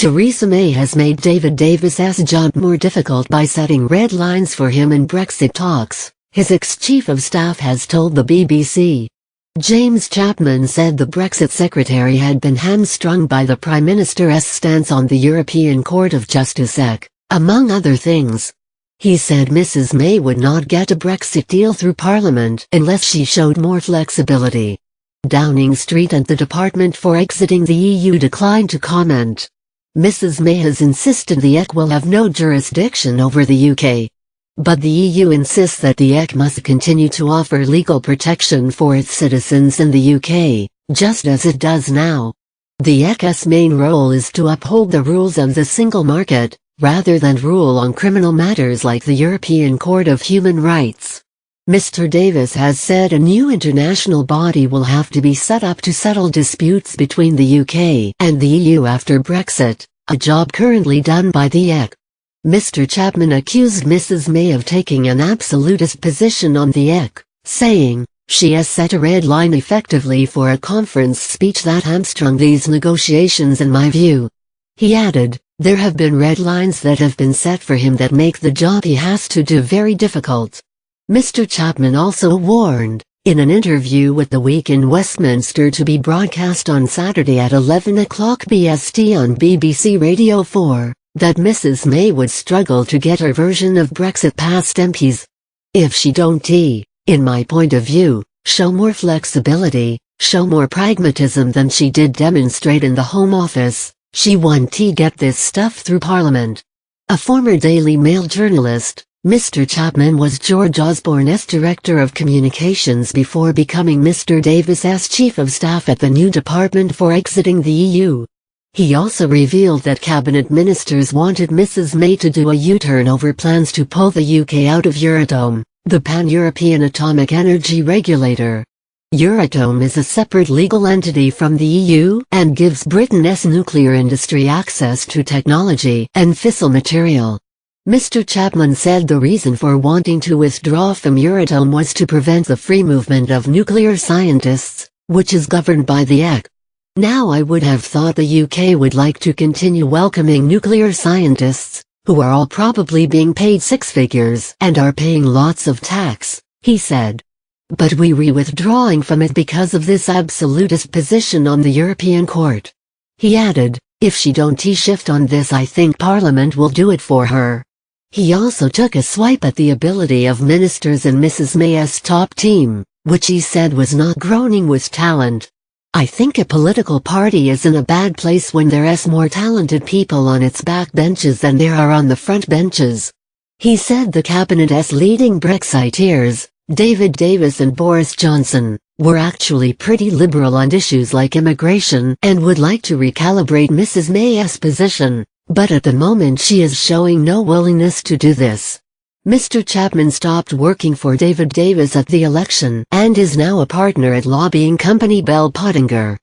Theresa May has made David Davis's job more difficult by setting red lines for him in Brexit talks, his ex-chief of staff has told the BBC. James Chapman said the Brexit secretary had been hamstrung by the Prime Minister's stance on the European Court of Justice, among other things. He said Mrs May would not get a Brexit deal through Parliament unless she showed more flexibility. Downing Street and the Department for Exiting the EU declined to comment. Mrs May has insisted the EC will have no jurisdiction over the UK. But the EU insists that the EC must continue to offer legal protection for its citizens in the UK, just as it does now. The EC's main role is to uphold the rules of the single market, rather than rule on criminal matters like the European Court of Human Rights. Mr Davis has said a new international body will have to be set up to settle disputes between the UK and the EU after Brexit, a job currently done by the EC. Mr Chapman accused Mrs May of taking an absolutist position on the EC, saying, "She has set a red line effectively for a conference speech that hamstrung these negotiations in my view." He added, "There have been red lines that have been set for him that make the job he has to do very difficult." Mr Chapman also warned, in an interview with The Week in Westminster to be broadcast on Saturday at 11 o'clock BST on BBC Radio 4, that Mrs May would struggle to get her version of Brexit past MPs. "If she don't, in my point of view, show more flexibility, show more pragmatism than she did demonstrate in the Home Office, she won't get this stuff through Parliament." A former Daily Mail journalist, Mr Chapman was George Osborne's Director of Communications before becoming Mr Davis's Chief of Staff at the new Department for Exiting the EU. He also revealed that cabinet ministers wanted Mrs May to do a U-turn over plans to pull the UK out of Euratom, the pan-European atomic energy regulator. Euratom is a separate legal entity from the EU and gives Britain's nuclear industry access to technology and fissile material. Mr Chapman said the reason for wanting to withdraw from Euratom was to prevent the free movement of nuclear scientists, which is governed by the EC. "Now I would have thought the UK would like to continue welcoming nuclear scientists, who are all probably being paid six figures and are paying lots of tax," he said. "But we're withdrawing from it because of this absolutist position on the European Court." He added, "If she don't shift on this, I think Parliament will do it for her." He also took a swipe at the ability of ministers in Mrs May's top team, which he said was not groaning with talent. "I think a political party is in a bad place when there's more talented people on its back benches than there are on the front benches." He said the cabinet's leading Brexiteers, David Davis and Boris Johnson, were actually pretty liberal on issues like immigration and would like to recalibrate Mrs May's position, but at the moment she is showing no willingness to do this. Mr Chapman stopped working for David Davis at the election and is now a partner at lobbying company Bell Pottinger.